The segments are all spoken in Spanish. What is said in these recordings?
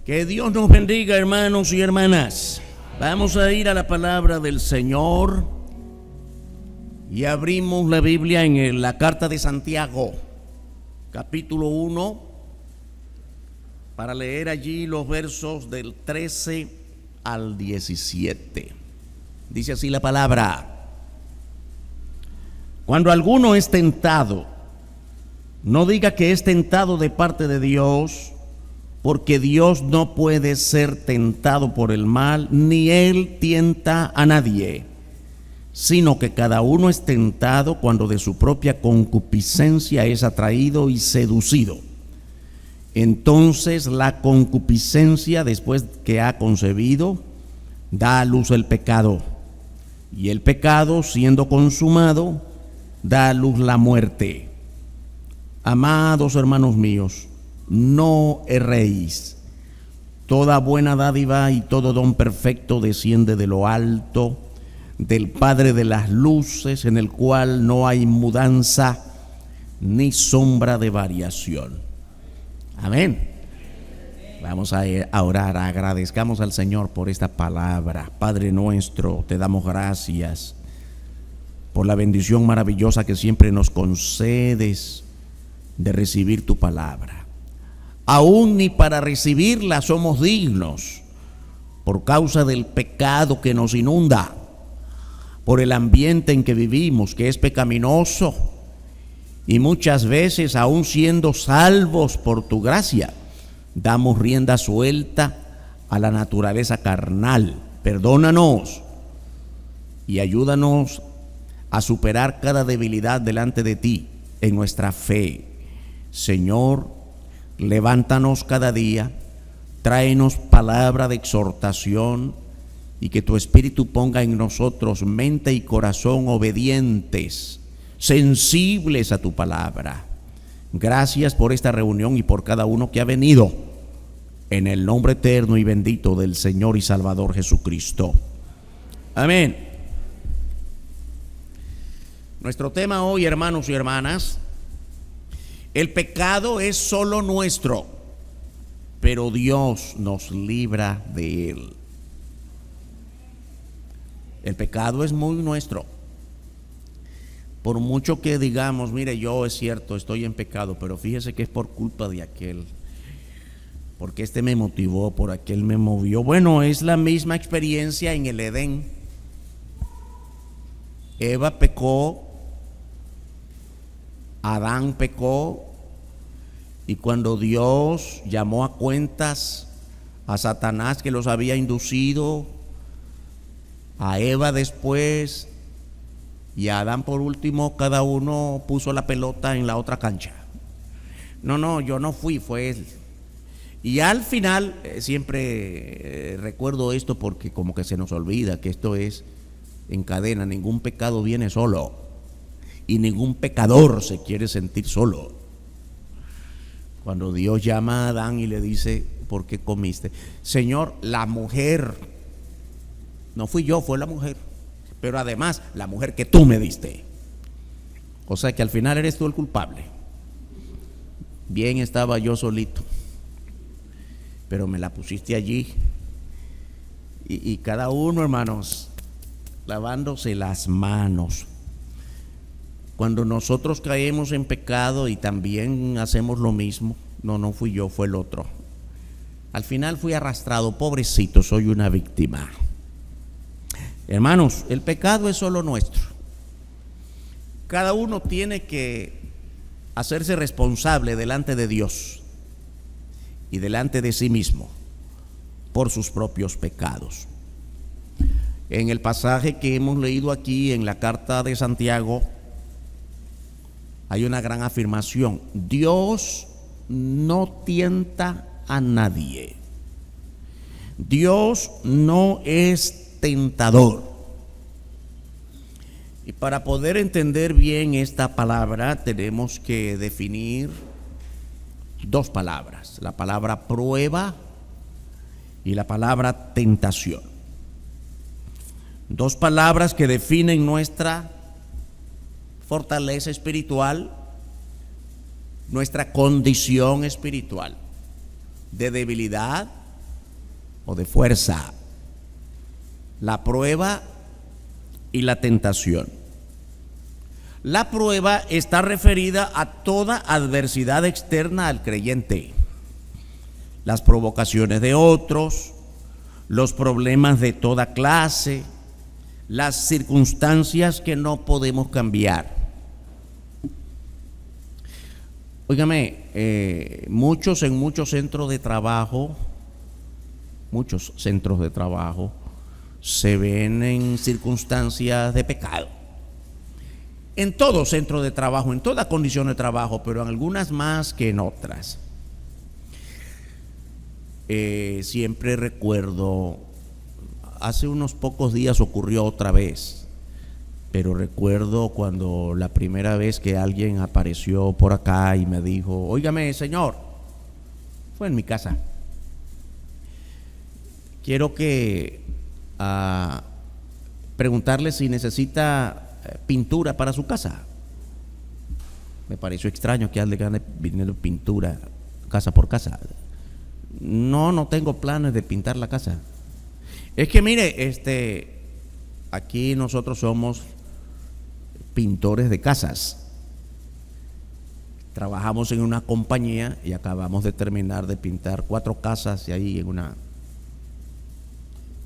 Que Dios nos bendiga, hermanos y hermanas. Vamos a ir a la palabra del Señor y abrimos la Biblia en la carta de Santiago, capítulo 1, para leer allí los versos del 13 al 17. Dice así la palabra: cuando alguno es tentado, no diga que es tentado de parte de Dios, porque Dios no puede ser tentado por el mal, ni Él tienta a nadie, sino que cada uno es tentado cuando de su propia concupiscencia es atraído y seducido. Entonces la concupiscencia, después que ha concebido, da a luz el pecado, y el pecado, siendo consumado, da a luz la muerte. Amados hermanos míos, no erréis. Toda buena dádiva y todo don perfecto desciende de lo alto, del Padre de las luces, en el cual no hay mudanza ni sombra de variación. Amén. Vamos a orar, agradezcamos al Señor por esta palabra. Padre nuestro, te damos gracias por la bendición maravillosa que siempre nos concedes de recibir tu palabra. Aún ni para recibirla somos dignos, por causa del pecado que nos inunda, por el ambiente en que vivimos, que es pecaminoso, y muchas veces, aún siendo salvos por tu gracia, damos rienda suelta a la naturaleza carnal. Perdónanos y ayúdanos a superar cada debilidad delante de ti en nuestra fe. Señor, levántanos cada día, tráenos palabra de exhortación, y que tu Espíritu ponga en nosotros mente y corazón obedientes, sensibles a tu palabra. Gracias por esta reunión y por cada uno que ha venido, en el nombre eterno y bendito del Señor y Salvador Jesucristo. Amén. Nuestro tema hoy, hermanos y hermanas: el pecado es solo nuestro, pero Dios nos libra de él. El pecado es muy nuestro. Por mucho que digamos, mire, yo es cierto, estoy en pecado, pero fíjese que es por culpa de aquel, porque este me motivó, por aquel me movió. Bueno, es la misma experiencia en el Edén. Eva pecó, Adán pecó, y cuando Dios llamó a cuentas a Satanás, que los había inducido, a Eva después y a Adán por último, cada uno puso la pelota en la otra cancha. No, yo no fui, fue él. Y al final, siempre recuerdo esto porque como que se nos olvida que esto es en cadena. Ningún pecado viene solo, y ningún pecador se quiere sentir solo. Cuando Dios llama a Adán y le dice: ¿por qué comiste? Señor, la mujer, no fui yo, fue la mujer, pero además la mujer que tú me diste. O sea que al final eres tú el culpable. Bien estaba yo solito, pero me la pusiste allí. Y cada uno, hermanos, lavándose las manos. Cuando nosotros caemos en pecado y también hacemos lo mismo, no fui yo, fue el otro. Al final fui arrastrado, pobrecito, soy una víctima. Hermanos, el pecado es solo nuestro. Cada uno tiene que hacerse responsable delante de Dios y delante de sí mismo por sus propios pecados. En el pasaje que hemos leído aquí en la carta de Santiago, hay una gran afirmación: Dios no tienta a nadie. Dios no es tentador. Y para poder entender bien esta palabra tenemos que definir dos palabras: la palabra prueba y la palabra tentación. Dos palabras que definen nuestra fortaleza espiritual, nuestra condición espiritual de debilidad o de fuerza. La prueba y la tentación. La prueba está referida a toda adversidad externa al creyente. Las provocaciones de otros, los problemas de toda clase, las circunstancias que no podemos cambiar. Óigame, muchos centros de trabajo se ven en circunstancias de pecado. En todo centro de trabajo, en toda condición de trabajo, pero en algunas más que en otras. Siempre recuerdo, hace unos pocos días ocurrió otra vez, pero recuerdo cuando la primera vez que alguien apareció por acá y me dijo: óigame, señor, fue en mi casa, quiero que preguntarle si necesita pintura para su casa. Me pareció extraño que alguien ande viniendo pintura casa por casa. No tengo planes de pintar la casa. Es que mire, aquí nosotros somos pintores de casas. Trabajamos en una compañía y acabamos de terminar de pintar 4 casas y ahí en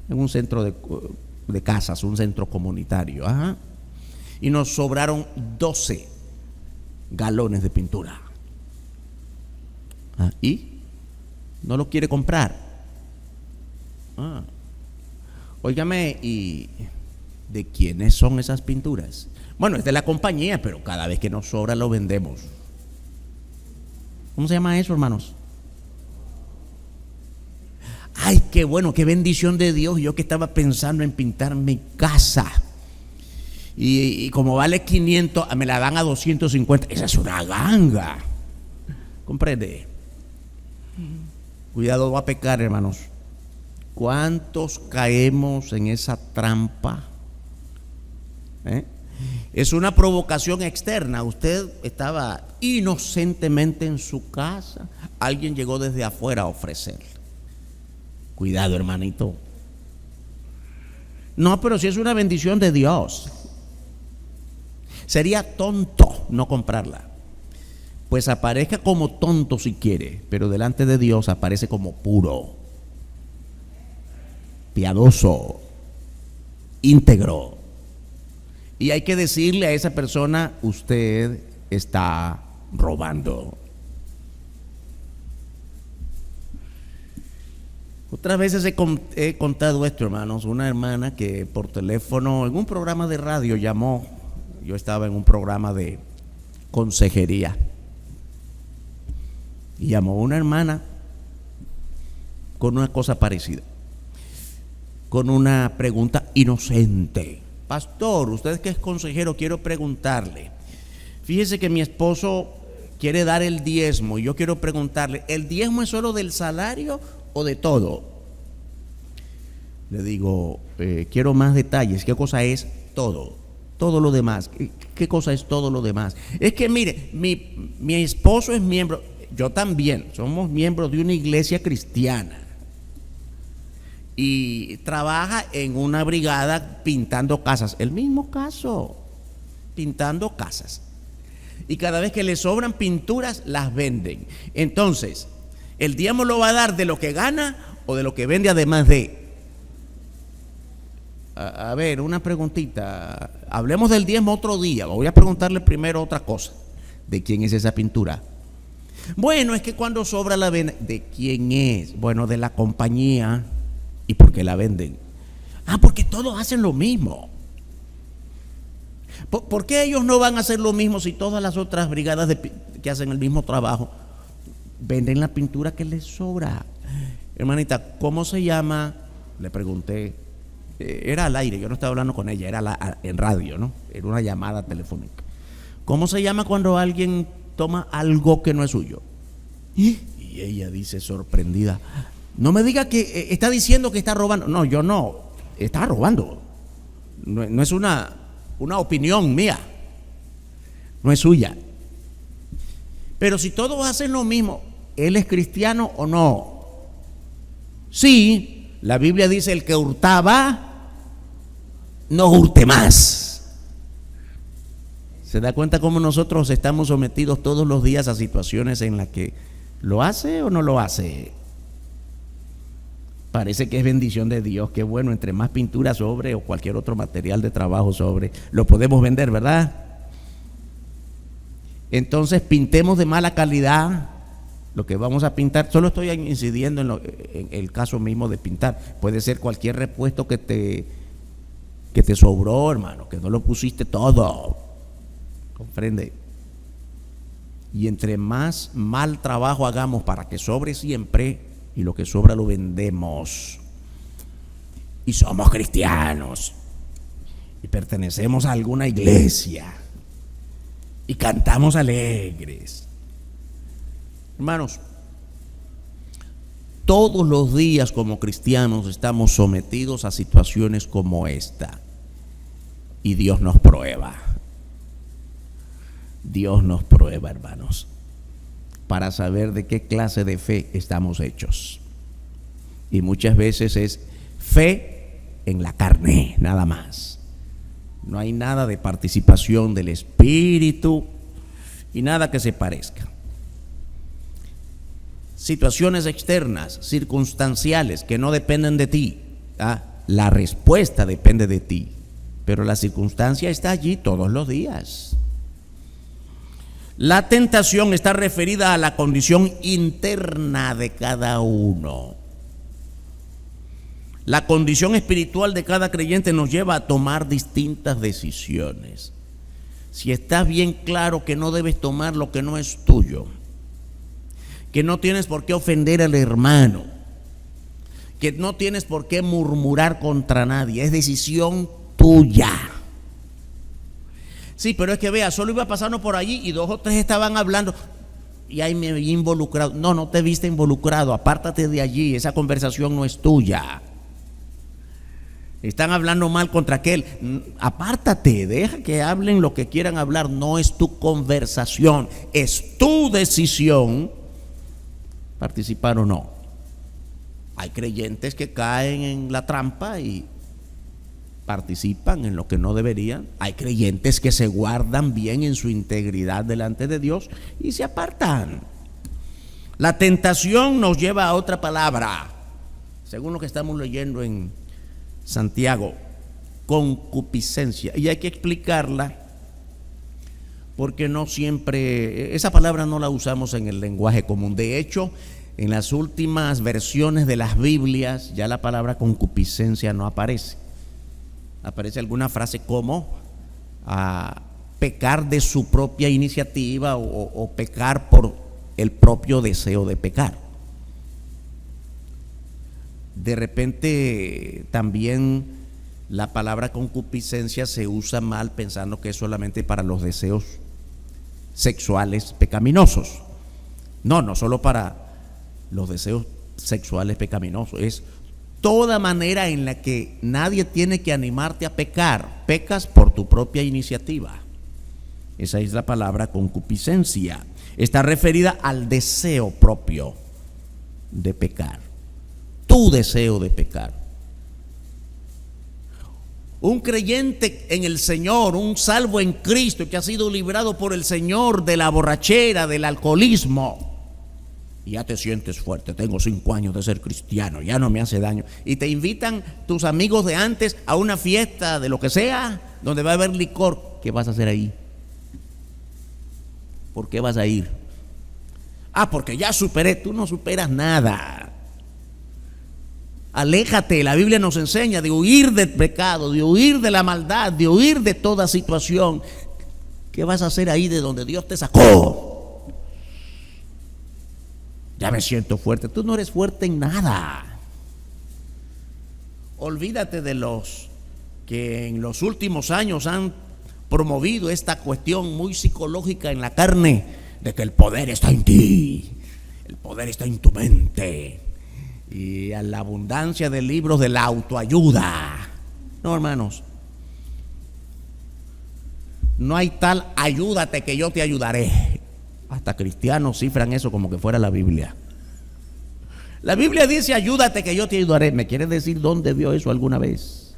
un centro de casas, un centro comunitario. Ajá. Y nos sobraron 12 galones de pintura. ¿Y no lo quiere comprar? Óigame, ¿y de quiénes son esas pinturas? Bueno, es de la compañía, pero cada vez que nos sobra lo vendemos. ¿Cómo se llama eso, hermanos? Ay, qué bueno, qué bendición de Dios. Yo que estaba pensando en pintar mi casa. Y como vale 500, me la dan a 250. Esa es una ganga. ¿Comprende? Cuidado, va a pecar, hermanos. ¿Cuántos caemos en esa trampa? Es una provocación externa. Usted estaba inocentemente en su casa, alguien llegó desde afuera a ofrecerle. Cuidado, hermanito. No, pero si es una bendición de Dios. Sería tonto no comprarla. Pues aparezca como tonto si quiere, pero delante de Dios aparece como puro, piadoso, íntegro. Y hay que decirle a esa persona: usted está robando. Otras veces he contado esto, hermanos. Una hermana que por teléfono en un programa de radio llamó. Yo estaba en un programa de consejería y llamó una hermana con una cosa parecida, con una pregunta inocente. Pastor, usted que es consejero, quiero preguntarle, fíjese que mi esposo quiere dar el diezmo y yo quiero preguntarle, ¿el diezmo es solo del salario o de todo? Le digo, quiero más detalles. ¿Qué cosa es todo? Todo lo demás. ¿Qué cosa es todo lo demás? Es que mire, mi esposo es miembro, yo también, somos miembros de una iglesia cristiana y trabaja en una brigada pintando casas. El mismo caso, pintando casas. Y cada vez que le sobran pinturas, las venden. Entonces, ¿el diezmo lo va a dar de lo que gana o de lo que vende además de? A ver, una preguntita. Hablemos del diezmo otro día. Voy a preguntarle primero otra cosa. ¿De quién es esa pintura? Bueno, es que cuando sobra la venden. ¿De quién es? Bueno, de la compañía. ¿Y por qué la venden? Porque todos hacen lo mismo. ¿Por qué ellos no van a hacer lo mismo si todas las otras brigadas que hacen el mismo trabajo venden la pintura que les sobra? Hermanita, ¿cómo se llama? Le pregunté. Era al aire, yo no estaba hablando con ella, era en radio, ¿no? Era una llamada telefónica. ¿Cómo se llama cuando alguien toma algo que no es suyo? Y ella dice sorprendida: no me diga que está diciendo que está robando. No, yo no, está robando. No es una opinión mía, no es suya. Pero si todos hacen lo mismo, ¿él es cristiano o no? Sí. La Biblia dice: el que hurtaba, no hurte más. ¿Se da cuenta cómo nosotros estamos sometidos todos los días a situaciones en las que lo hace o no lo hace? Parece que es bendición de Dios, que bueno, entre más pintura sobre o cualquier otro material de trabajo sobre, lo podemos vender, ¿verdad? Entonces pintemos de mala calidad lo que vamos a pintar. Solo estoy incidiendo en el caso mismo de pintar. Puede ser cualquier repuesto que te sobró, hermano, que no lo pusiste todo. ¿Comprende? Y entre más mal trabajo hagamos para que sobre siempre, y lo que sobra lo vendemos, y somos cristianos, y pertenecemos a alguna iglesia, y cantamos alegres. Hermanos, todos los días como cristianos estamos sometidos a situaciones como esta, y Dios nos prueba. Dios nos prueba, hermanos, para saber de qué clase de fe estamos hechos. Y muchas veces es fe en la carne, nada más. No hay nada de participación del Espíritu y nada que se parezca. Situaciones externas, circunstanciales, que no dependen de ti. La respuesta depende de ti, pero la circunstancia está allí todos los días. La tentación está referida a la condición interna de cada uno. La condición espiritual de cada creyente nos lleva a tomar distintas decisiones. Si estás bien claro que no debes tomar lo que no es tuyo, que no tienes por qué ofender al hermano, que no tienes por qué murmurar contra nadie, es decisión tuya. Sí, pero es que vea, solo iba pasando por allí y 2 o 3 estaban hablando y ahí me vi involucrado. No te viste involucrado, apártate de allí, esa conversación no es tuya. Están hablando mal contra aquel, apártate, deja que hablen lo que quieran hablar, no es tu conversación, es tu decisión participar o no. Hay creyentes que caen en la trampa y participan en lo que no deberían. Hay creyentes que se guardan bien en su integridad delante de Dios y se apartan. La tentación nos lleva a otra palabra, según lo que estamos leyendo en Santiago: concupiscencia. Y hay que explicarla porque no siempre, esa palabra no la usamos en el lenguaje común. De hecho, en las últimas versiones de las Biblias ya la palabra concupiscencia no aparece. Aparece alguna frase como pecar de su propia iniciativa o pecar por el propio deseo de pecar. De repente también la palabra concupiscencia se usa mal, pensando que es solamente para los deseos sexuales pecaminosos. No solo para los deseos sexuales pecaminosos, es toda manera en la que nadie tiene que animarte a pecar, pecas por tu propia iniciativa. Esa es la palabra concupiscencia. Está referida al deseo propio de pecar, tu deseo de pecar. Un creyente en el Señor, un salvo en Cristo, que ha sido librado por el Señor de la borrachera, del alcoholismo, y ya te sientes fuerte, tengo 5 años de ser cristiano, ya no me hace daño, y te invitan tus amigos de antes a una fiesta de lo que sea, donde va a haber licor. ¿Qué vas a hacer ahí? ¿Por qué vas a ir? Porque ya superé. Tú no superas nada. Aléjate. La Biblia nos enseña de huir del pecado, de huir de la maldad, de huir de toda situación. ¿Qué vas a hacer ahí de donde Dios te sacó? Ya me siento fuerte. Tú no eres fuerte en nada. Olvídate de los que en los últimos años han promovido esta cuestión muy psicológica en la carne, de que el poder está en ti, el poder está en tu mente, y a la abundancia de libros de la autoayuda. No, hermanos, no hay tal ayúdate que yo te ayudaré. Hasta cristianos cifran eso como que fuera la Biblia. La Biblia dice, ayúdate que yo te ayudaré. ¿Me quiere decir dónde vio eso alguna vez?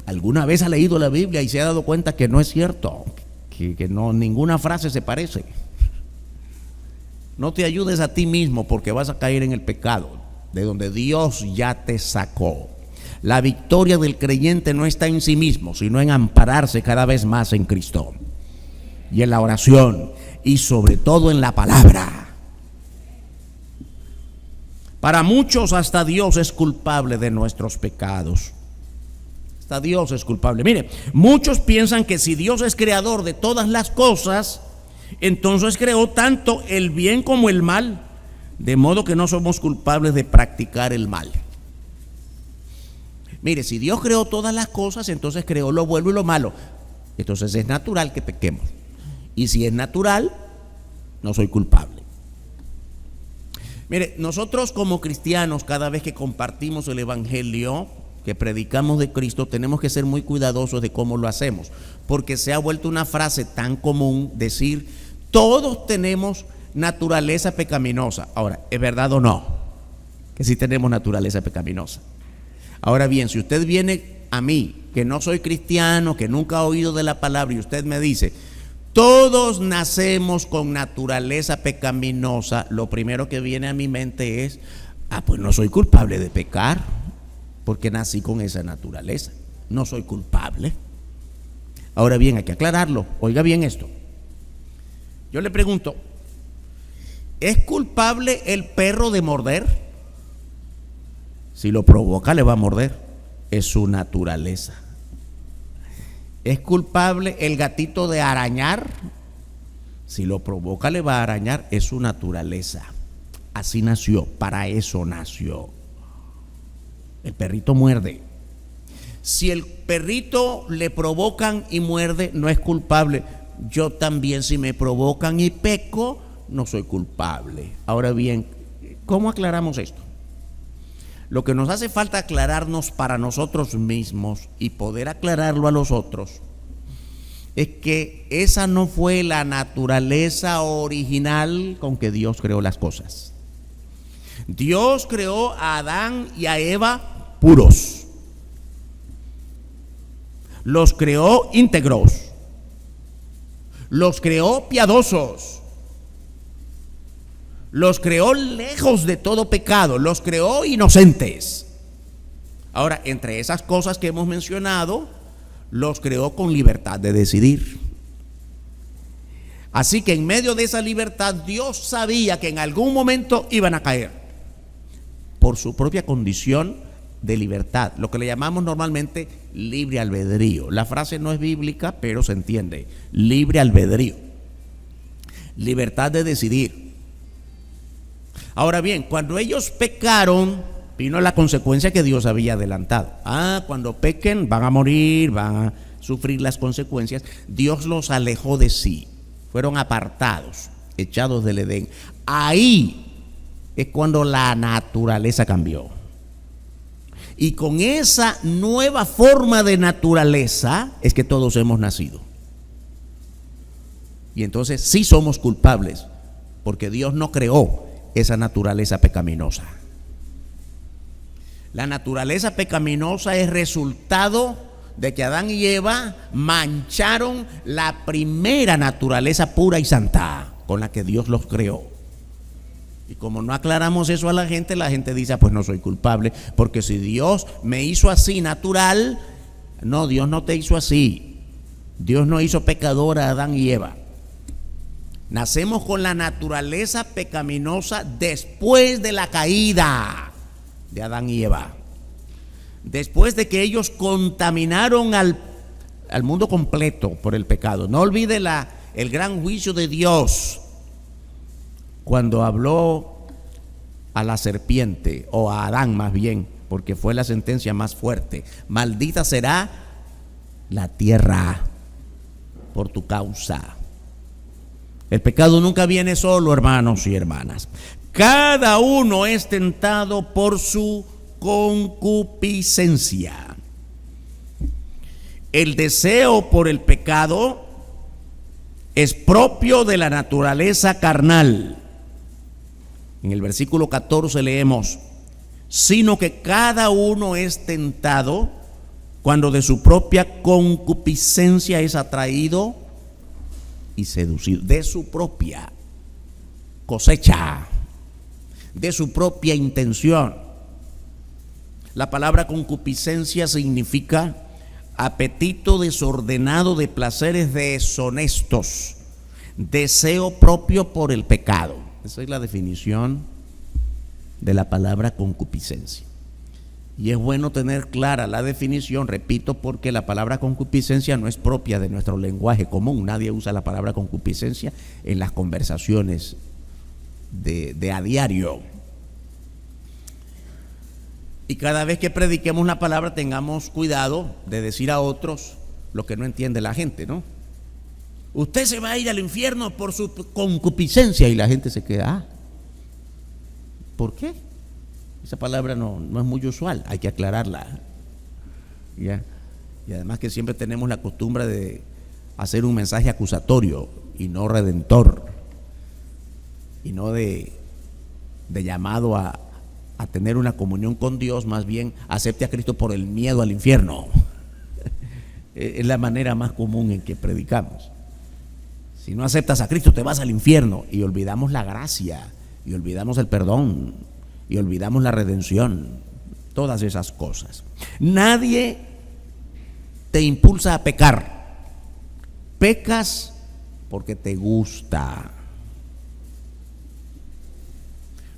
¿Alguna vez ha leído la Biblia y se ha dado cuenta que no es cierto? Que no, ninguna frase se parece. No te ayudes a ti mismo porque vas a caer en el pecado de donde Dios ya te sacó. La victoria del creyente no está en sí mismo, sino en ampararse cada vez más en Cristo y en la oración y sobre todo en la palabra. Para muchos hasta Dios es culpable de nuestros pecados. Hasta Dios es culpable. Mire, muchos piensan que si Dios es creador de todas las cosas, entonces creó tanto el bien como el mal, de modo que no somos culpables de practicar el mal. Mire, si Dios creó todas las cosas, entonces creó lo bueno y lo malo. Entonces es natural que pequemos. Y si es natural, no soy culpable. Mire, nosotros como cristianos, cada vez que compartimos el evangelio, que predicamos de Cristo, tenemos que ser muy cuidadosos de cómo lo hacemos, porque se ha vuelto una frase tan común decir, todos tenemos naturaleza pecaminosa. Ahora, ¿es verdad o no? Que sí tenemos naturaleza pecaminosa. Ahora bien, si usted viene a mí, que no soy cristiano, que nunca ha oído de la palabra, y usted me dice, todos nacemos con naturaleza pecaminosa, lo primero que viene a mi mente es, pues no soy culpable de pecar, porque nací con esa naturaleza, no soy culpable. Ahora bien, hay que aclararlo, oiga bien esto. Yo le pregunto, ¿es culpable el perro de morder? Si lo provoca, le va a morder. Es su naturaleza. ¿Es culpable el gatito de arañar? Si lo provoca, le va a arañar. Es su naturaleza. Así nació, para eso nació. El perrito muerde. Si el perrito le provocan y muerde, no es culpable. Yo también, si me provocan y peco, no soy culpable. Ahora bien, ¿cómo aclaramos esto? Lo que nos hace falta aclararnos para nosotros mismos y poder aclararlo a los otros es que esa no fue la naturaleza original con que Dios creó las cosas. Dios creó a Adán y a Eva puros. Los creó íntegros. Los creó piadosos. Los creó lejos de todo pecado, los creó inocentes. Ahora, entre esas cosas que hemos mencionado, los creó con libertad de decidir. Así que en medio de esa libertad, Dios sabía que en algún momento iban a caer por su propia condición de libertad, lo que le llamamos normalmente libre albedrío. La frase no es bíblica, pero se entiende, libre albedrío, libertad de decidir. Ahora bien, cuando ellos pecaron, vino la consecuencia que Dios había adelantado. Cuando pequen van a morir, van a sufrir las consecuencias. Dios los alejó de sí, fueron apartados, echados del Edén. Ahí es cuando la naturaleza cambió. Y con esa nueva forma de naturaleza es que todos hemos nacido. Y entonces sí somos culpables, porque Dios no creó esa naturaleza pecaminosa. La naturaleza pecaminosa es resultado de que Adán y Eva mancharon la primera naturaleza pura y santa con la que Dios los creó. Y como no aclaramos eso a la gente dice, pues no soy culpable, porque si Dios me hizo así natural, no, Dios no te hizo así. Dios no hizo pecador a Adán y Eva. Nacemos con la naturaleza pecaminosa después de la caída de Adán y Eva. Después de que ellos contaminaron al mundo completo por el pecado. No olvide el gran juicio de Dios cuando habló a la serpiente, o a Adán más bien, porque fue la sentencia más fuerte. Maldita será la tierra por tu causa. El pecado nunca viene solo, hermanos y hermanas. Cada uno es tentado por su concupiscencia. El deseo por el pecado es propio de la naturaleza carnal. En el versículo 14 leemos: sino que cada uno es tentado cuando de su propia concupiscencia es atraído y seducido. De su propia cosecha, de su propia intención. La palabra concupiscencia significa apetito desordenado de placeres deshonestos, deseo propio por el pecado. Esa es la definición de la palabra concupiscencia. Y es bueno tener clara la definición, repito, porque la palabra concupiscencia no es propia de nuestro lenguaje común. Nadie usa la palabra concupiscencia en las conversaciones de a diario. Y cada vez que prediquemos la palabra tengamos cuidado de decir a otros lo que no entiende la gente, ¿no? Usted se va a ir al infierno por su concupiscencia, y la gente se queda, ¿por qué? Esa palabra no es muy usual, hay que aclararla. ¿Ya? Y además que siempre tenemos la costumbre de hacer un mensaje acusatorio y no redentor, y no de llamado a tener una comunión con Dios. Más bien, acepte a Cristo por el miedo al infierno. Es la manera más común en que predicamos. Si no aceptas a Cristo, te vas al infierno, y olvidamos la gracia, y olvidamos el perdón, y olvidamos la redención, todas esas cosas. Nadie te impulsa a pecar. Pecas porque te gusta.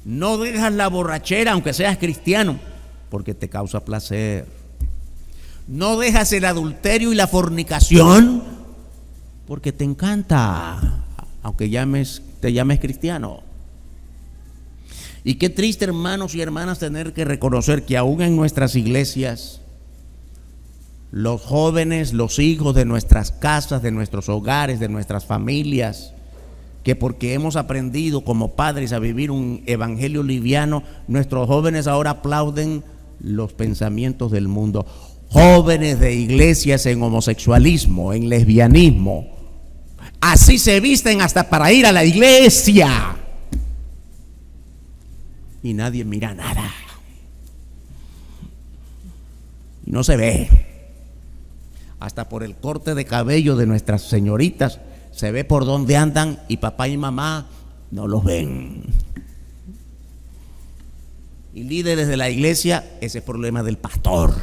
No dejas la borrachera, aunque seas cristiano, porque te causa placer. No dejas el adulterio y la fornicación porque te encanta, aunque te llames cristiano. Y qué triste, hermanos y hermanas, tener que reconocer que aún en nuestras iglesias, los jóvenes, los hijos de nuestras casas, de nuestros hogares, de nuestras familias, que porque hemos aprendido como padres a vivir un evangelio liviano, nuestros jóvenes ahora aplauden los pensamientos del mundo. Jóvenes de iglesias en homosexualismo, en lesbianismo, así se visten hasta para ir a la iglesia, y nadie mira nada, y no se ve. Hasta por el corte de cabello de nuestras señoritas se ve por dónde andan, y papá y mamá no los ven. Y líderes de la iglesia, ese es problema del pastor.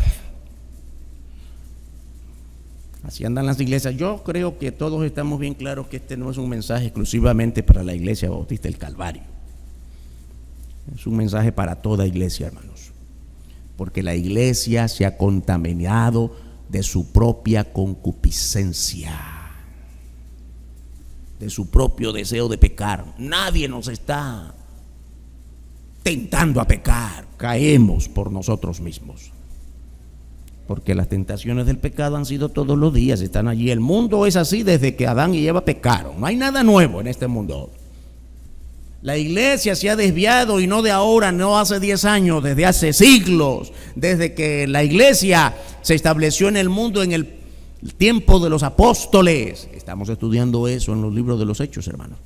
Así andan las iglesias. Yo creo que todos estamos bien claros que este no es un mensaje exclusivamente para la Iglesia Bautista del Calvario. Es un mensaje para toda iglesia, hermanos, porque la iglesia se ha contaminado de su propia concupiscencia, de su propio deseo de pecar. Nadie nos está tentando a pecar, caemos por nosotros mismos, porque las tentaciones del pecado han sido todos los días, están allí. El mundo es así desde que Adán y Eva pecaron. No hay nada nuevo en este mundo. La iglesia se ha desviado, y no de ahora, no hace 10 años, desde hace siglos, desde que la iglesia se estableció en el mundo en el tiempo de los apóstoles. Estamos estudiando eso en los libros de los Hechos, hermanos.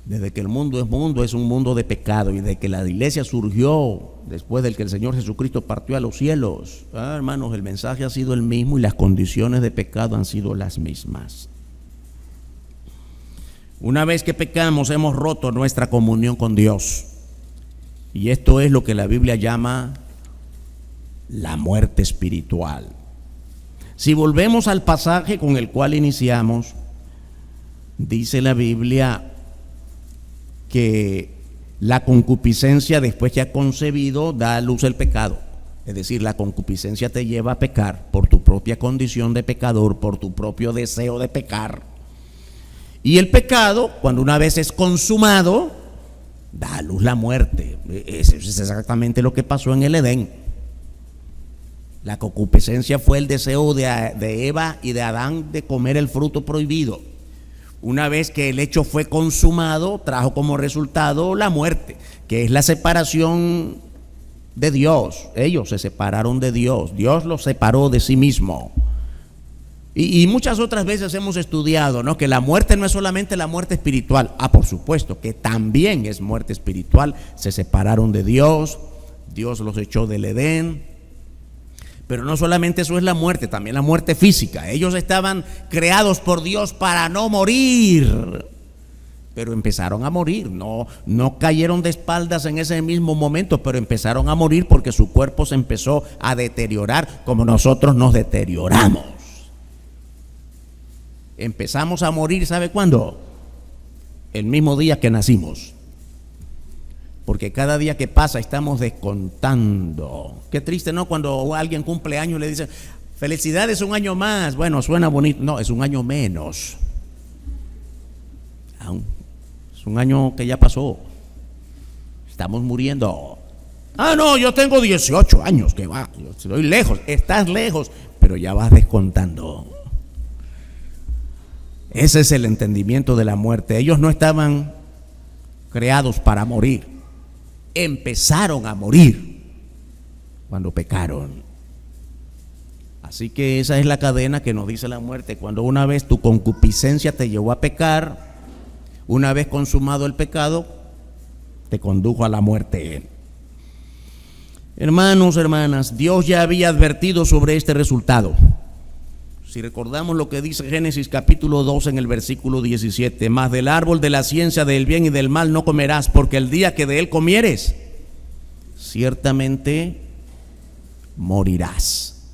Desde que el mundo es un mundo de pecado, y desde que la iglesia surgió después de que el Señor Jesucristo partió a los cielos, hermanos, el mensaje ha sido el mismo y las condiciones de pecado han sido las mismas. Una vez que pecamos, hemos roto nuestra comunión con Dios, y esto es lo que la Biblia llama la muerte espiritual. Si volvemos al pasaje con el cual iniciamos, dice la Biblia que la concupiscencia, después que ha concebido, da a luz el pecado. Es decir, la concupiscencia te lleva a pecar por tu propia condición de pecador, por tu propio deseo de pecar. Y el pecado, cuando una vez es consumado, da a luz la muerte. Eso es exactamente lo que pasó en el Edén. La concupiscencia fue el deseo de Eva y de Adán de comer el fruto prohibido. Una vez que el hecho fue consumado, trajo como resultado la muerte, que es la separación de Dios. Ellos se separaron de Dios, Dios los separó de sí mismo. Y muchas otras veces hemos estudiado, ¿no?, que la muerte no es solamente la muerte espiritual. Por supuesto, que también es muerte espiritual. Se separaron de Dios, Dios los echó del Edén. Pero no solamente eso es la muerte, también la muerte física. Ellos estaban creados por Dios para no morir, pero empezaron a morir. No cayeron de espaldas en ese mismo momento, pero empezaron a morir porque su cuerpo se empezó a deteriorar como nosotros nos deterioramos. Empezamos a morir, ¿sabe cuándo? El mismo día que nacimos. Porque cada día que pasa estamos descontando. Qué triste, ¿no? Cuando alguien cumple años le dicen, felicidades, un año más. Bueno, suena bonito. No, es un año menos. Es un año que ya pasó. Estamos muriendo. No, yo tengo 18 años. Que va, yo estoy lejos. Estás lejos, pero ya vas descontando. Ese es el entendimiento de la muerte. Ellos no estaban creados para morir. Empezaron a morir cuando pecaron. Así que esa es la cadena que nos dice la muerte. Cuando una vez tu concupiscencia te llevó a pecar, una vez consumado el pecado, te condujo a la muerte. Hermanos, hermanas, Dios ya había advertido sobre este resultado. Si recordamos lo que dice Génesis capítulo 2 en el versículo 17, mas del árbol de la ciencia del bien y del mal no comerás, porque el día que de él comieres, ciertamente morirás.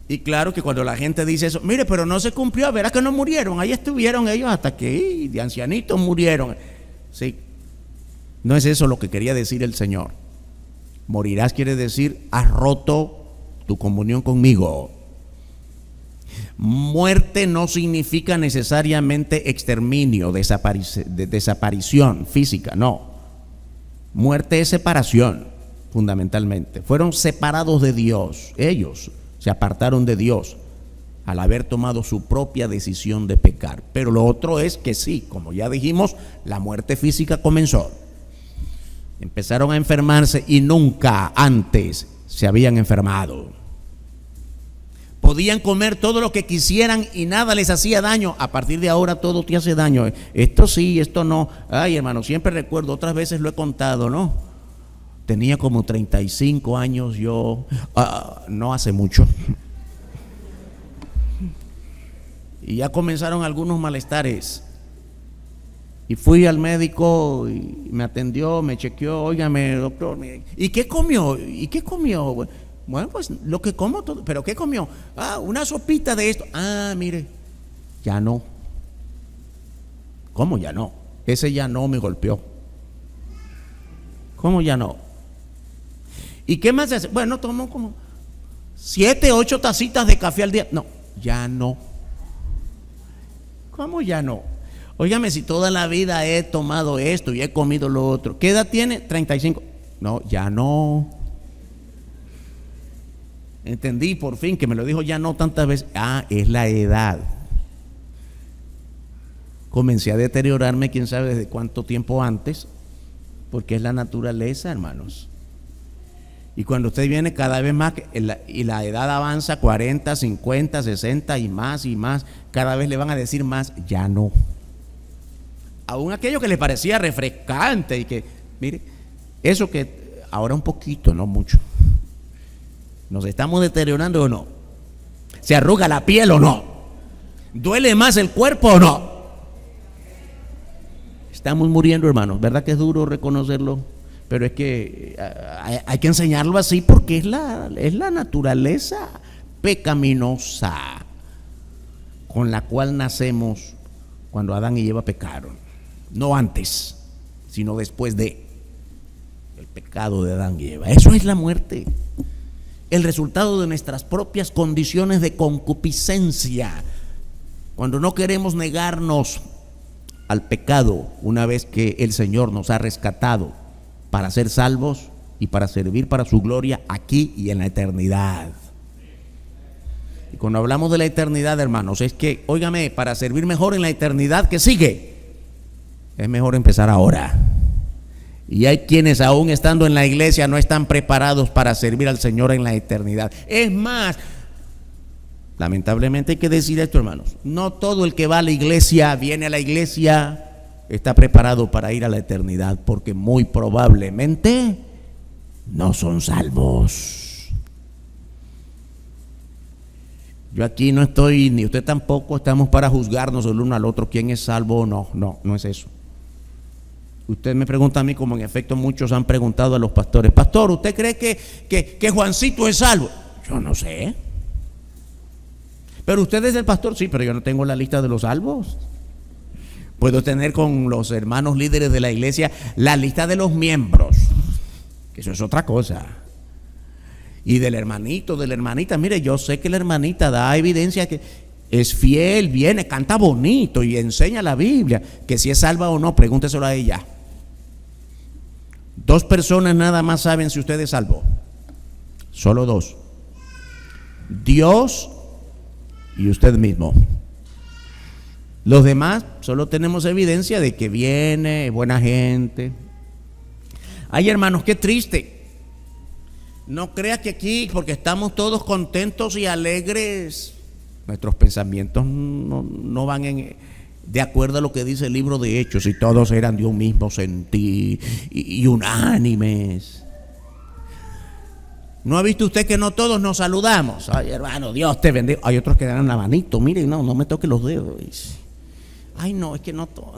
Y claro que cuando la gente dice eso, mire, pero no se cumplió, verá que no murieron, ahí estuvieron ellos hasta que de ancianitos murieron. Sí, no es eso lo que quería decir el Señor. Morirás quiere decir, has roto tu comunión conmigo. Muerte no significa necesariamente exterminio, desaparición física, no. Muerte es separación, fundamentalmente. Fueron separados de Dios, ellos se apartaron de Dios al haber tomado su propia decisión de pecar. Pero lo otro es que sí, como ya dijimos, la muerte física comenzó. Empezaron a enfermarse y nunca antes se habían enfermado. Podían comer todo lo que quisieran y nada les hacía daño. A partir de ahora todo te hace daño. Esto sí, esto no. Ay, hermano, siempre recuerdo, otras veces lo he contado, ¿no? Tenía como 35 años yo, no hace mucho. Y ya comenzaron algunos malestares. Y fui al médico y me atendió, me chequeó, óigame, doctor, ¿y qué comió? ¿Y qué comió? Bueno, pues lo que como todo. ¿Pero qué comió? Una sopita de esto. Mire, ya no. ¿Cómo ya no? Ese ya no me golpeó. ¿Cómo ya no? ¿Y qué más hace? Bueno, tomó como 7, 8 tacitas de café al día. No, ya no. ¿Cómo ya no? Óigame, si toda la vida he tomado esto y he comido lo otro. ¿Qué edad tiene? 35. No, ya no. Entendí por fin que me lo dijo ya no tantas veces. Es la edad. Comencé a deteriorarme, quién sabe desde cuánto tiempo antes, porque es la naturaleza, hermanos. Y cuando usted viene cada vez más y la edad avanza 40, 50, 60 y más, cada vez le van a decir más, ya no. Aún aquello que le parecía refrescante y que, mire, eso que ahora un poquito, no mucho. ¿Nos estamos deteriorando o no? ¿Se arruga la piel o no? ¿Duele más el cuerpo o no? Estamos muriendo, hermanos. ¿Verdad que es duro reconocerlo? Pero es que hay que enseñarlo así porque es la naturaleza pecaminosa con la cual nacemos cuando Adán y Eva pecaron. No antes, sino después de el pecado de Adán y Eva. Eso es la muerte. El resultado de nuestras propias condiciones de concupiscencia. Cuando no queremos negarnos al pecado una vez que el Señor nos ha rescatado para ser salvos y para servir para su gloria aquí y en la eternidad. Y cuando hablamos de la eternidad, hermanos, es que, óigame, para servir mejor en la eternidad que sigue, es mejor empezar ahora. Y hay quienes aún estando en la iglesia no están preparados para servir al Señor en la eternidad. Es más, Lamentablemente hay que decir esto, hermanos. No todo el que va a la iglesia, viene a la iglesia, está preparado para ir a la eternidad, porque muy probablemente no son salvos. Yo aquí no estoy, ni usted tampoco, estamos para juzgarnos el uno al otro quién es salvo o no. No es eso. Usted me pregunta a mí, como en efecto muchos han preguntado a los pastores: pastor, ¿usted cree que Juancito es salvo? Yo no sé. Pero usted es el pastor, sí, pero yo no tengo la lista de los salvos. Puedo tener con los hermanos líderes de la iglesia la lista de los miembros, que eso es otra cosa. Y del hermanito, de la hermanita, mire, yo sé que la hermanita da evidencia que es fiel, viene, canta bonito y enseña la Biblia, que si es salva o no, pregúnteselo a ella. 2 personas nada más saben si usted es salvo. Solo 2. Dios y usted mismo. Los demás solo tenemos evidencia de que viene, buena gente. Ay, hermanos, qué triste. No crea que aquí, porque estamos todos contentos y alegres, nuestros pensamientos no van de acuerdo a lo que dice el libro de Hechos, y todos eran de un mismo sentir y unánimes. ¿No ha visto usted que no todos nos saludamos? Ay, hermano, Dios te bendiga. Hay otros que dan la manito. Miren, no me toque los dedos. Ay, no, es que no todos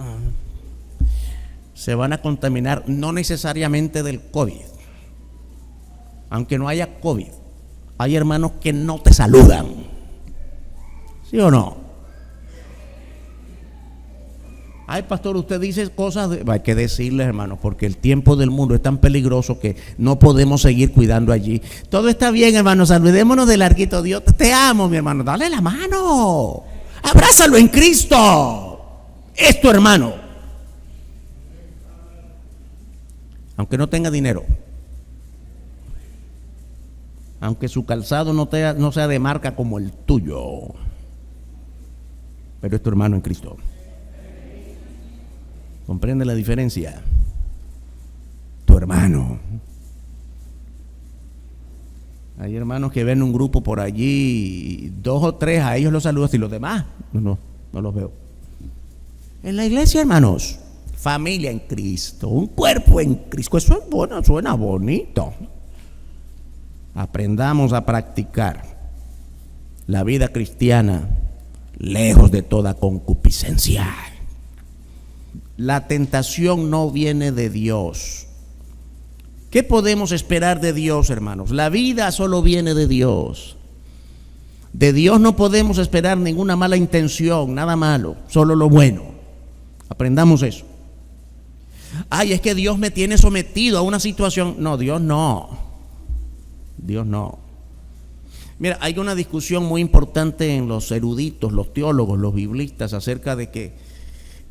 se van a contaminar, no necesariamente del COVID. Aunque no haya COVID, hay hermanos que no te saludan. ¿Sí o no? Ay, pastor, usted dice cosas, hay que decirles, hermanos, porque el tiempo del mundo es tan peligroso que no podemos seguir cuidando allí. Todo está bien, hermanos, saludémonos de larguito. Dios, te amo, mi hermano, dale la mano, abrázalo en Cristo. Es tu hermano, aunque no tenga dinero, aunque su calzado no sea de marca como el tuyo, pero es tu hermano en Cristo. ¿Comprende la diferencia? Tu hermano. Hay hermanos que ven un grupo por allí, 2 o 3, a ellos los saludas, y los demás no los veo. En la iglesia, hermanos, familia en Cristo, un cuerpo en Cristo, eso es bueno, suena bonito. Aprendamos a practicar la vida cristiana lejos de toda concupiscencia. La tentación no viene de Dios. ¿Qué podemos esperar de Dios, hermanos? La vida solo viene de Dios. De Dios no podemos esperar ninguna mala intención, nada malo, solo lo bueno. Aprendamos eso. Ay, es que Dios me tiene sometido a una situación. No, Dios no. Dios no. Mira, hay una discusión muy importante en los eruditos, los teólogos, los biblistas, acerca de que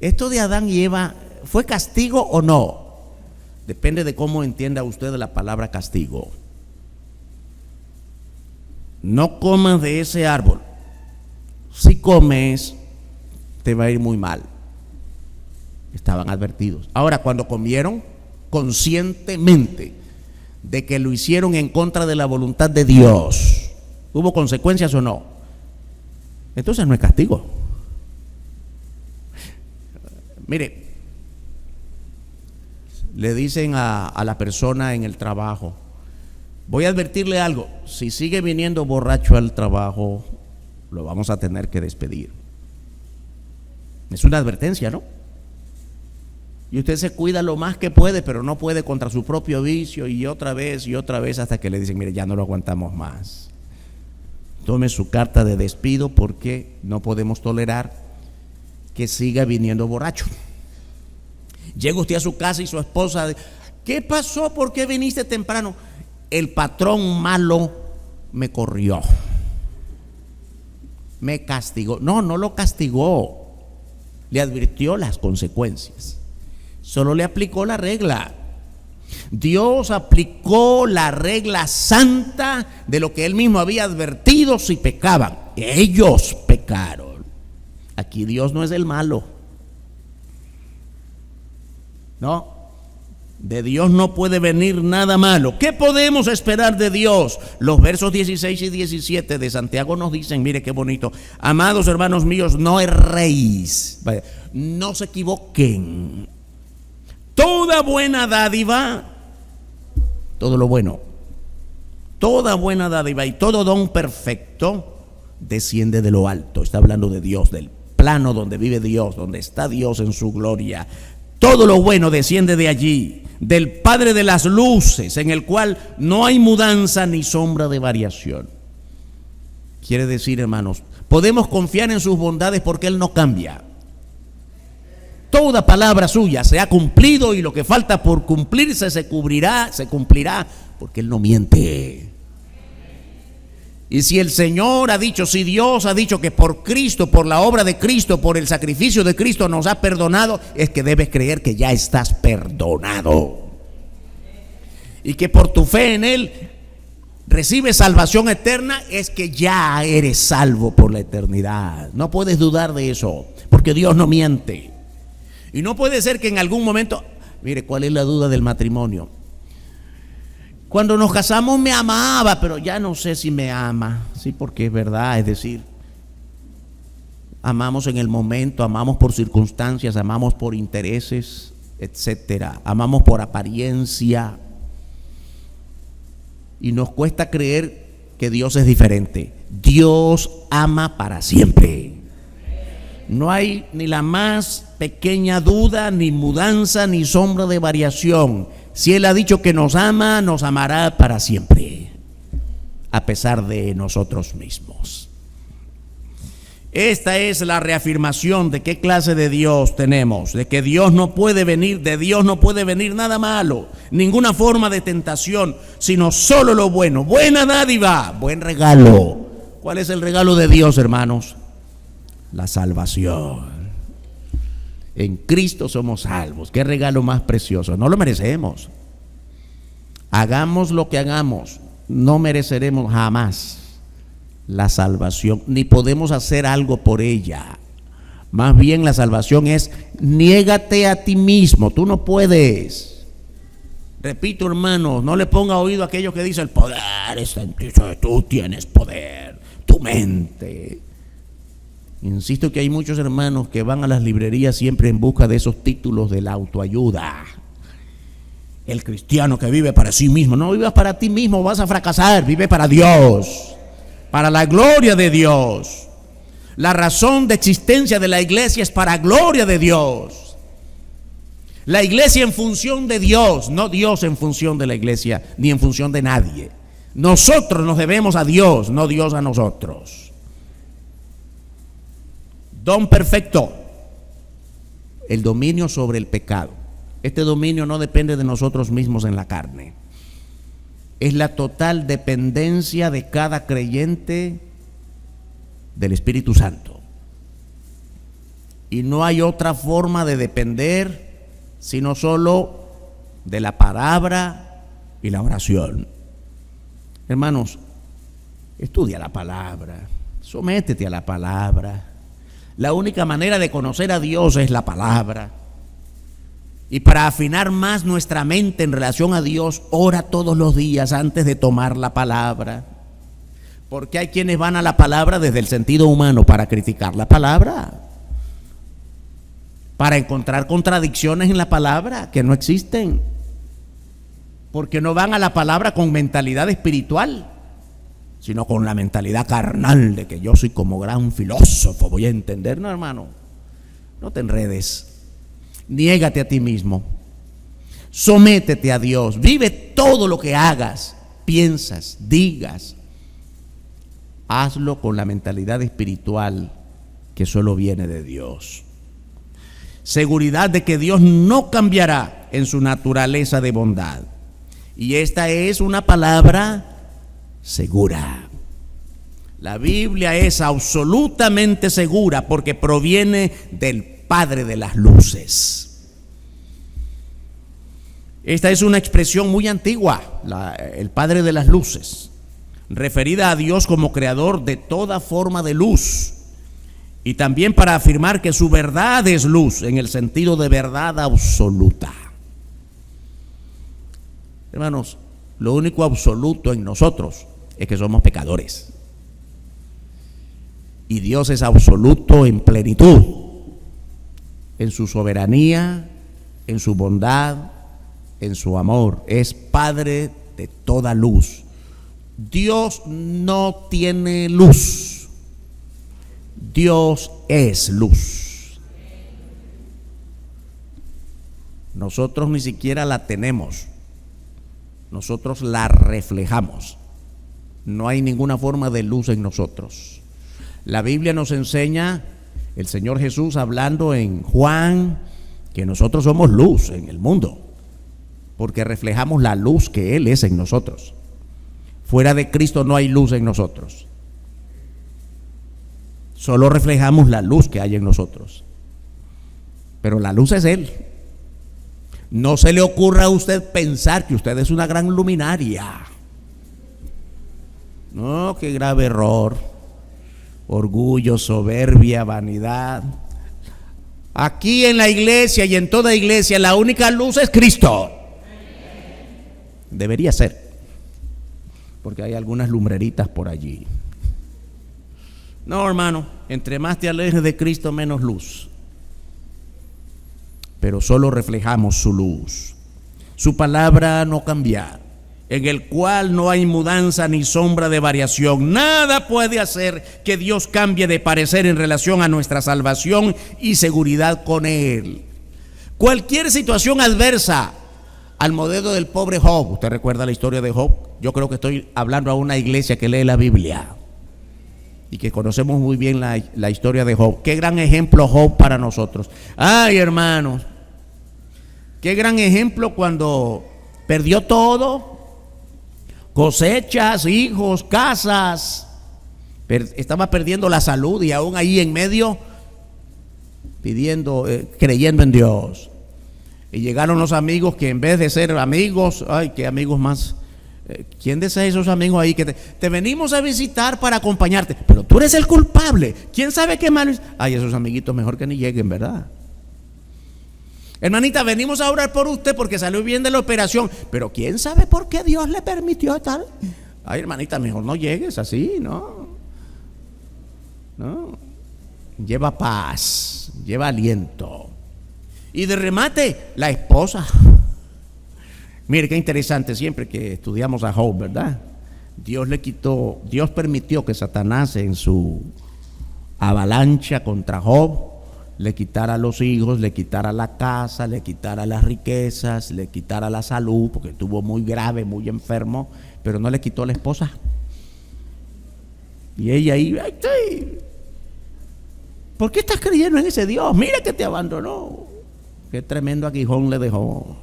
esto de Adán y Eva, ¿fue castigo o no? Depende de cómo entienda usted la palabra castigo. No comas de ese árbol. Si comes, te va a ir muy mal. Estaban advertidos. Ahora, cuando comieron conscientemente de que lo hicieron en contra de la voluntad de Dios, ¿hubo consecuencias o no? Entonces no es castigo. Mire, le dicen a la persona en el trabajo: voy a advertirle algo, si sigue viniendo borracho al trabajo, lo vamos a tener que despedir. Es una advertencia, ¿no? Y usted se cuida lo más que puede, pero no puede contra su propio vicio, y otra vez hasta que le dicen: mire, ya no lo aguantamos más. Tome su carta de despido, porque no podemos tolerar que siga viniendo borracho. Llega usted a su casa y su esposa: ¿qué pasó? ¿Por qué viniste temprano? El patrón malo me corrió, me castigó. No lo castigó, le advirtió las consecuencias. Solo le aplicó la regla. Dios aplicó la regla santa de lo que él mismo había advertido si pecaban. Ellos pecaron. Aquí Dios no es el malo. No, De Dios no puede venir nada malo. ¿Qué podemos esperar de Dios? Los versos 16 y 17 de Santiago nos dicen, mire qué bonito: amados hermanos míos, no erréis. No se equivoquen. Toda buena dádiva, todo lo bueno, toda buena dádiva y todo don perfecto desciende de lo alto. Está hablando de Dios, del plano donde vive Dios, donde está Dios en su gloria. Todo lo bueno desciende de allí, del Padre de las luces, en el cual no hay mudanza ni sombra de variación. Quiere decir, hermanos, podemos confiar en sus bondades porque Él no cambia. Toda palabra suya se ha cumplido y lo que falta por cumplirse se cumplirá, porque Él no miente. Y si el Señor ha dicho, si Dios ha dicho que por Cristo, por la obra de Cristo, por el sacrificio de Cristo nos ha perdonado, es que debes creer que ya estás perdonado. Y que por tu fe en Él recibes salvación eterna, es que ya eres salvo por la eternidad. No puedes dudar de eso, porque Dios no miente. Y no puede ser que en algún momento, mire, ¿cuál es la duda del matrimonio? Cuando nos casamos me amaba, pero ya no sé si me ama. Sí, porque es verdad, es decir, amamos en el momento, amamos por circunstancias, amamos por intereses, etcétera. Amamos por apariencia. Y nos cuesta creer que Dios es diferente. Dios ama para siempre. No hay ni la más pequeña duda, ni mudanza, ni sombra de variación. Si Él ha dicho que nos ama, nos amará para siempre, a pesar de nosotros mismos. Esta es la reafirmación de qué clase de Dios tenemos, de que Dios no puede venir, de Dios no puede venir nada malo, ninguna forma de tentación, sino solo lo bueno, buena dádiva, buen regalo. ¿Cuál es el regalo de Dios, hermanos? La salvación. En Cristo somos salvos. Qué regalo más precioso. No lo merecemos. Hagamos lo que hagamos, no mereceremos jamás la salvación, ni podemos hacer algo por ella. Más bien la salvación es: niégate a ti mismo. Tú no puedes. Repito, hermanos, no le ponga oído a aquellos que dicen: el poder está en ti, tú tienes poder, tu mente. Insisto que hay muchos hermanos que van a las librerías siempre en busca de esos títulos de la autoayuda. El cristiano que vive para sí mismo. No vivas para ti mismo, vas a fracasar. Vive para Dios, para la gloria de Dios. La razón de existencia de la iglesia es para gloria de Dios. La iglesia en función de Dios, no Dios en función de la iglesia, ni en función de nadie. Nosotros nos debemos a Dios, no Dios a nosotros. Don perfecto, el dominio sobre el pecado. Este dominio no depende de nosotros mismos en la carne. Es la total dependencia de cada creyente del Espíritu Santo. Y no hay otra forma de depender sino solo de la palabra y la oración. Hermanos, estudia la palabra, sométete a la palabra. La única manera de conocer a Dios es la palabra. Y para afinar más nuestra mente en relación a Dios, ora todos los días antes de tomar la palabra. Porque hay quienes van a la palabra desde el sentido humano para criticar la palabra, para encontrar contradicciones en la palabra que no existen, porque no van a la palabra con mentalidad espiritual, sino con la mentalidad carnal de que yo soy como gran filósofo, voy a entender. No, hermano, no te enredes. Niégate a ti mismo, sométete a Dios, vive todo lo que hagas, piensas, digas. Hazlo con la mentalidad espiritual que solo viene de Dios. Seguridad de que Dios no cambiará en su naturaleza de bondad. Y esta es una palabra segura. La Biblia es absolutamente segura porque proviene del Padre de las luces. Esta es una expresión muy antigua, el Padre de las luces, referida a Dios como creador de toda forma de luz, y también para afirmar que su verdad es luz en el sentido de verdad absoluta. Hermanos, lo único absoluto en nosotros es que somos pecadores. Y Dios es absoluto en plenitud, en su soberanía, en su bondad, en su amor. Es Padre de toda luz. Dios no tiene luz. Dios es luz. Nosotros ni siquiera la tenemos. Nosotros la reflejamos. No hay ninguna forma de luz en nosotros. La Biblia nos enseña, el Señor Jesús hablando en Juan, que nosotros somos luz en el mundo, porque reflejamos la luz que Él es en nosotros. Fuera de Cristo no hay luz en nosotros. Solo reflejamos la luz que hay en nosotros. Pero la luz es Él. No se le ocurra a usted pensar que usted es una gran luminaria. No, qué grave error. Orgullo, soberbia, vanidad. Aquí en la iglesia y en toda iglesia la única luz es Cristo. Debería ser, porque hay algunas lumbreritas por allí. No, hermano, entre más te alejes de Cristo, menos luz. Pero solo reflejamos su luz. Su palabra no cambia, en el cual no hay mudanza ni sombra de variación. Nada puede hacer que Dios cambie de parecer en relación a nuestra salvación y seguridad con Él. Cualquier situación adversa, al modelo del pobre Job. ¿Usted recuerda la historia de Job? Yo creo que estoy hablando a una iglesia que lee la Biblia y que conocemos muy bien la historia de Job. Qué gran ejemplo Job para nosotros. Ay, hermanos, qué gran ejemplo cuando perdió todo. Cosechas, hijos, casas, estaba perdiendo la salud y aún ahí en medio creyendo en Dios. Y llegaron los amigos que en vez de ser amigos, ay, qué amigos más. ¿Quién desea esos amigos ahí que te venimos a visitar para acompañarte? Pero tú eres el culpable. ¿Quién sabe qué malo es? Ay, esos amiguitos mejor que ni lleguen, ¿verdad? Hermanita, venimos a orar por usted porque salió bien de la operación, pero quién sabe por qué Dios le permitió tal. Ay, hermanita, mejor no llegues así, ¿no? No. Lleva paz, lleva aliento. Y de remate, la esposa. Mire qué interesante, siempre que estudiamos a Job, ¿verdad? Dios permitió que Satanás en su avalancha contra Job le quitara los hijos, le quitara la casa, le quitara las riquezas, le quitara la salud, porque estuvo muy grave, muy enfermo, pero no le quitó la esposa. Y ella ahí, ay, ¿por qué estás creyendo en ese Dios? Mira que te abandonó. Qué tremendo aguijón le dejó.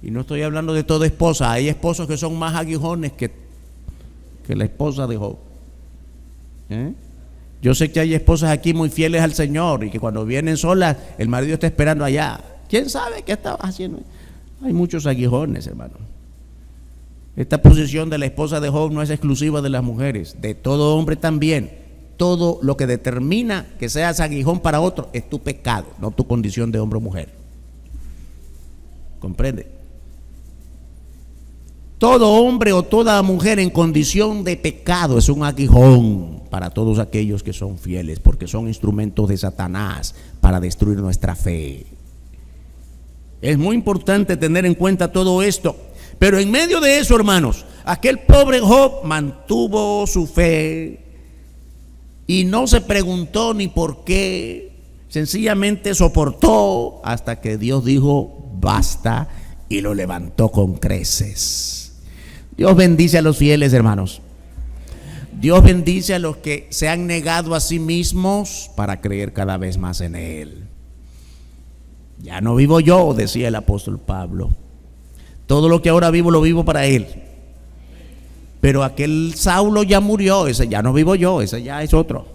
Y no estoy hablando de toda esposa, hay esposos que son más aguijones que la esposa de Job. Yo sé que hay esposas aquí muy fieles al Señor y que cuando vienen solas, el marido está esperando allá. ¿Quién sabe qué estaba haciendo? Hay muchos aguijones, hermano. Esta posición de la esposa de Job no es exclusiva de las mujeres, de todo hombre también. Todo lo que determina que seas aguijón para otro es tu pecado, no tu condición de hombre o mujer. ¿Comprende? Todo hombre o toda mujer en condición de pecado es un aguijón para todos aquellos que son fieles, porque son instrumentos de Satanás para destruir nuestra fe. Es muy importante tener en cuenta todo esto, pero en medio de eso, hermanos, aquel pobre Job mantuvo su fe y no se preguntó ni por qué, sencillamente soportó hasta que Dios dijo basta y lo levantó con creces. Dios bendice a los fieles, hermanos. Dios bendice a los que se han negado a sí mismos para creer cada vez más en Él. Ya no vivo yo, decía el apóstol Pablo. Todo lo que ahora vivo lo vivo para Él. Pero aquel Saulo ya murió, ese ya no vivo yo, ese ya es otro.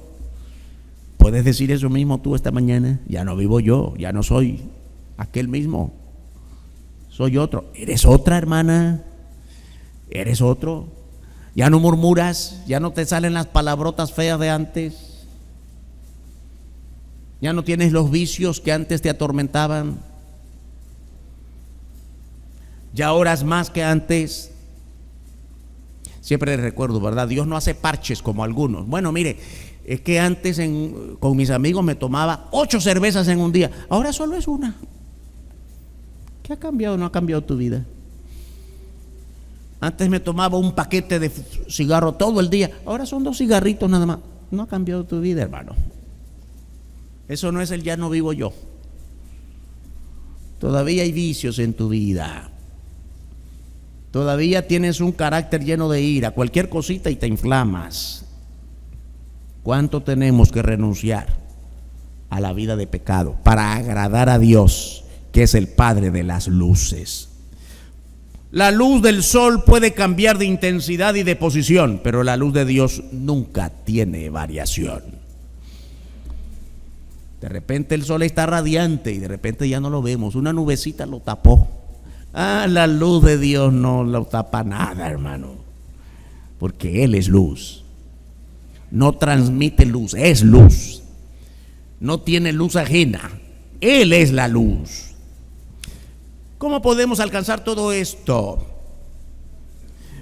¿Puedes decir eso mismo tú esta mañana? Ya no vivo yo, ya no soy aquel mismo. Soy otro. ¿Eres otra, hermana? ¿Eres otro? ¿Ya no murmuras? ¿Ya no te salen las palabrotas feas de antes? ¿Ya no tienes los vicios que antes te atormentaban? Ya oras más que antes. Siempre recuerdo, ¿verdad? Dios no hace parches como algunos. Bueno, mire, es que antes con mis amigos me tomaba 8 cervezas en un día. Ahora solo es una. ¿Qué ha cambiado? ¿No ha cambiado tu vida? Antes me tomaba un paquete de cigarro todo el día. Ahora son 2 cigarritos nada más. No ha cambiado tu vida, hermano. Eso no es el ya no vivo yo. Todavía hay vicios en tu vida. Todavía tienes un carácter lleno de ira. Cualquier cosita y te inflamas. ¿Cuánto tenemos que renunciar a la vida de pecado para agradar a Dios, que es el Padre de las luces? La luz del sol puede cambiar de intensidad y de posición, pero la luz de Dios nunca tiene variación. De repente el sol está radiante y de repente ya no lo vemos. Una nubecita lo tapó. La luz de Dios no lo tapa nada, hermano, porque Él es luz. No transmite luz, es luz. No tiene luz ajena. Él es la luz. ¿Cómo podemos alcanzar todo esto?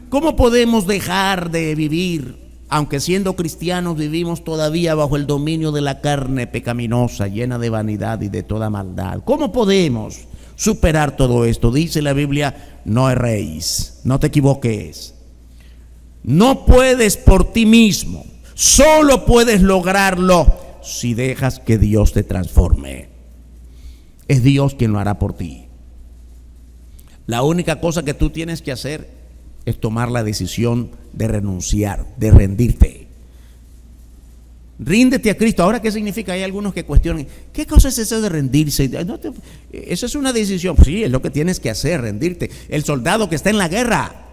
¿Cómo podemos dejar de vivir, aunque siendo cristianos vivimos todavía bajo el dominio de la carne pecaminosa, llena de vanidad y de toda maldad? ¿Cómo podemos superar todo esto? Dice la Biblia, no erréis, no te equivoques. No puedes por ti mismo, solo puedes lograrlo si dejas que Dios te transforme. Es Dios quien lo hará por ti. La única cosa que tú tienes que hacer es tomar la decisión de renunciar, de rendirte. Ríndete a Cristo. Ahora, ¿qué significa? Hay algunos que cuestionan, ¿qué cosa es eso de rendirse? Eso es una decisión. Sí, es lo que tienes que hacer, rendirte. El soldado que está en la guerra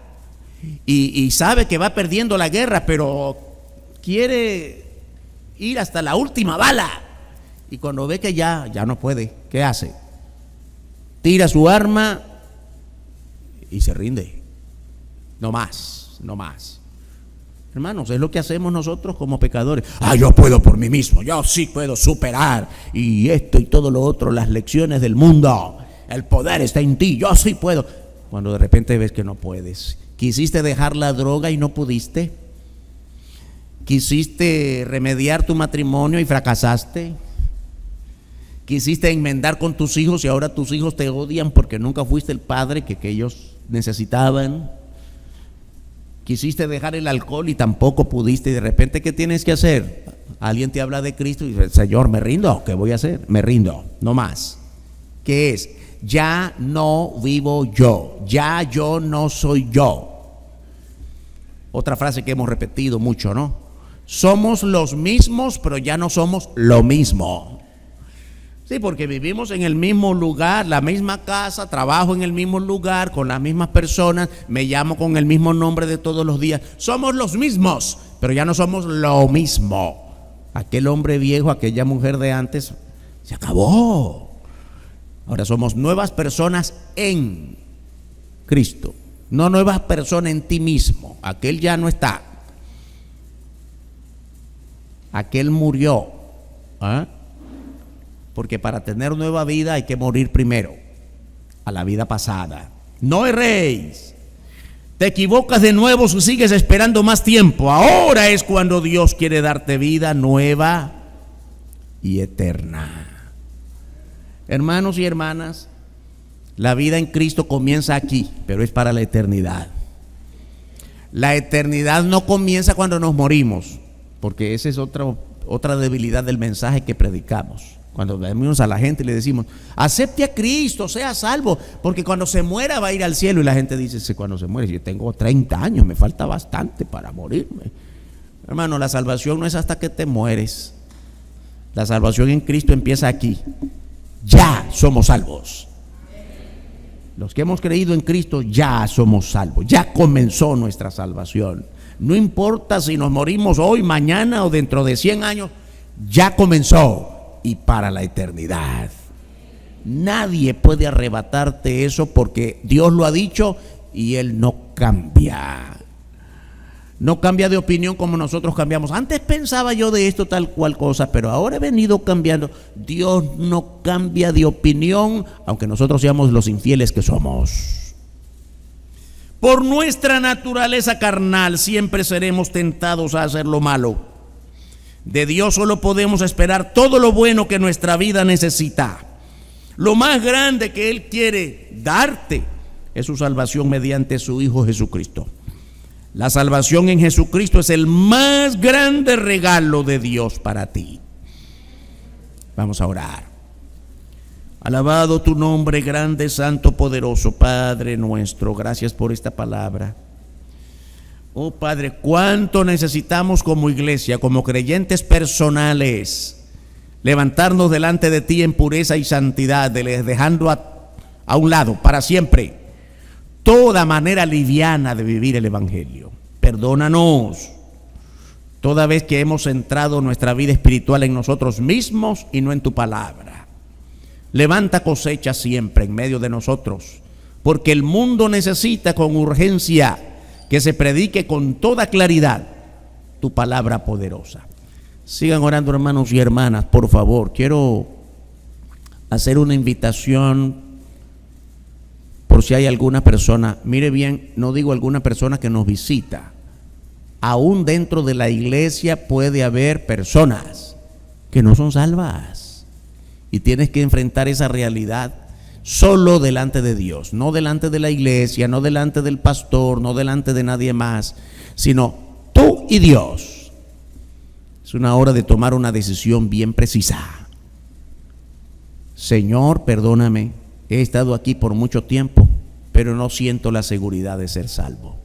y sabe que va perdiendo la guerra, pero quiere ir hasta la última bala, y cuando ve que ya no puede, ¿qué hace? Tira su arma y se rinde. No más, no más. Hermanos, es lo que hacemos nosotros como pecadores. Yo puedo por mí mismo, yo sí puedo superar, y esto y todo lo otro, las lecciones del mundo, el poder está en ti, yo sí puedo. Cuando de repente ves que no puedes. Quisiste dejar la droga y no pudiste. Quisiste remediar tu matrimonio y fracasaste. Quisiste enmendar con tus hijos y ahora tus hijos te odian porque nunca fuiste el padre que ellos necesitaban. Quisiste dejar el alcohol y tampoco pudiste, y de repente, ¿qué tienes que hacer? Alguien te habla de Cristo y dice, Señor, me rindo. ¿Qué voy a hacer? Me rindo, no más. ¿Qué es? Ya no vivo yo, ya yo no soy yo. Otra frase que hemos repetido mucho, ¿no? Somos los mismos, pero ya no somos lo mismo. Sí, porque vivimos en el mismo lugar, la misma casa, trabajo en el mismo lugar, con las mismas personas, me llamo con el mismo nombre de todos los días. Somos los mismos, pero ya no somos lo mismo. Aquel hombre viejo, aquella mujer de antes, se acabó. Ahora somos nuevas personas en Cristo, no nuevas personas en ti mismo. Aquel ya no está. Aquel murió. Porque para tener nueva vida hay que morir primero a la vida pasada. No erréis. Te equivocas de nuevo si sigues esperando más tiempo. Ahora es cuando Dios quiere darte vida nueva y eterna. Hermanos y hermanas, la vida en Cristo comienza aquí, pero es para la eternidad. La eternidad no comienza cuando nos morimos, porque esa es otra debilidad del mensaje que predicamos. Cuando vemos a la gente y le decimos, acepte a Cristo, sea salvo, porque cuando se muera va a ir al cielo. Y la gente dice, cuando se muere, yo tengo 30 años, me falta bastante para morirme. Hermano, la salvación no es hasta que te mueres. La salvación en Cristo empieza aquí. Ya somos salvos. Los que hemos creído en Cristo ya somos salvos. Ya comenzó nuestra salvación. No importa si nos morimos hoy, mañana o dentro de 100 años, ya comenzó. Y para la eternidad. Nadie puede arrebatarte eso, porque Dios lo ha dicho y Él no cambia. No cambia de opinión como nosotros cambiamos. Antes pensaba yo de esto tal cual cosa, pero ahora he venido cambiando. Dios no cambia de opinión, aunque nosotros seamos los infieles que somos. Por nuestra naturaleza carnal siempre seremos tentados a hacer lo malo. De Dios solo podemos esperar todo lo bueno que nuestra vida necesita. Lo más grande que Él quiere darte es su salvación mediante su Hijo Jesucristo. La salvación en Jesucristo es el más grande regalo de Dios para ti. Vamos a orar. Alabado tu nombre, grande, santo, poderoso, Padre nuestro. Gracias por esta palabra. Oh Padre, cuánto necesitamos como iglesia, como creyentes personales, levantarnos delante de ti en pureza y santidad, dejando a un lado para siempre toda manera liviana de vivir el Evangelio. Perdónanos toda vez que hemos centrado nuestra vida espiritual en nosotros mismos y no en tu palabra. Levanta cosecha siempre en medio de nosotros, porque el mundo necesita con urgencia que se predique con toda claridad tu palabra poderosa. Sigan orando, hermanos y hermanas, por favor. Quiero hacer una invitación por si hay alguna persona, mire bien, no digo alguna persona que nos visita. Aún dentro de la iglesia puede haber personas que no son salvas. Y tienes que enfrentar esa realidad solo delante de Dios, no delante de la iglesia, no delante del pastor, no delante de nadie más, sino tú y Dios. Es una hora de tomar una decisión bien precisa. Señor, perdóname, he estado aquí por mucho tiempo, pero no siento la seguridad de ser salvo.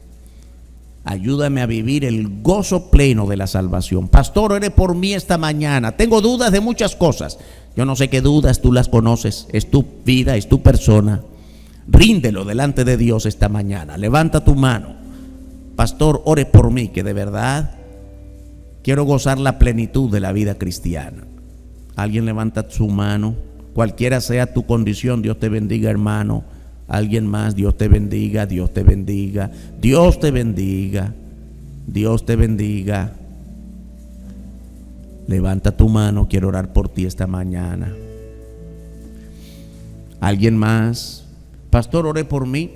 Ayúdame a vivir el gozo pleno de la salvación. Pastor, ore por mí esta mañana. Tengo dudas de muchas cosas. Yo no sé qué dudas, tú las conoces. Es tu vida, es tu persona. Ríndelo delante de Dios esta mañana. Levanta tu mano. Pastor, ore por mí, que de verdad quiero gozar la plenitud de la vida cristiana. Alguien levanta su mano. Cualquiera sea tu condición, Dios te bendiga, hermano. Alguien más, Dios te bendiga, Dios te bendiga, Dios te bendiga, Dios te bendiga. Levanta tu mano, quiero orar por ti esta mañana. Alguien más, pastor, ore por mí.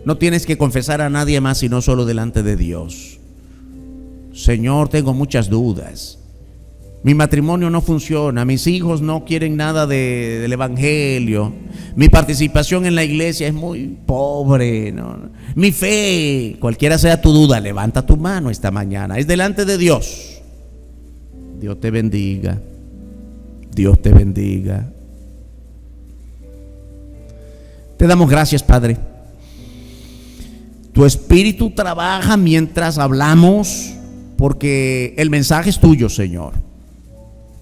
No tienes que confesar a nadie más, sino solo delante de Dios. Señor, tengo muchas dudas. Mi matrimonio no funciona, mis hijos no quieren nada del evangelio, mi participación en la iglesia es muy pobre, ¿no? Mi fe, cualquiera sea tu duda, levanta tu mano esta mañana, es delante de Dios. Dios te bendiga, Dios te bendiga. Te damos gracias, Padre. Tu espíritu trabaja mientras hablamos, porque el mensaje es tuyo, Señor.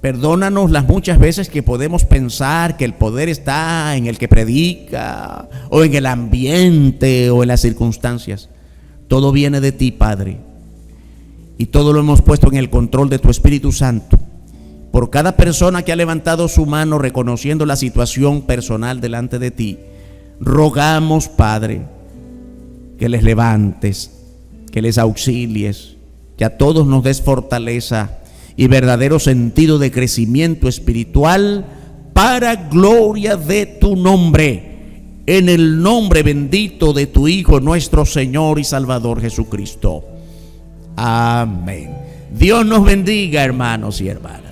Perdónanos las muchas veces que podemos pensar que el poder está en el que predica, o en el ambiente, o en las circunstancias. Todo viene de ti, Padre, y todo lo hemos puesto en el control de tu Espíritu Santo. Por cada persona que ha levantado su mano reconociendo la situación personal delante de ti, rogamos, Padre, que les levantes, que les auxilies, que a todos nos des fortaleza y verdadero sentido de crecimiento espiritual para gloria de tu nombre, en el nombre bendito de tu Hijo, nuestro Señor y Salvador Jesucristo. Amén. Dios nos bendiga, hermanos y hermanas.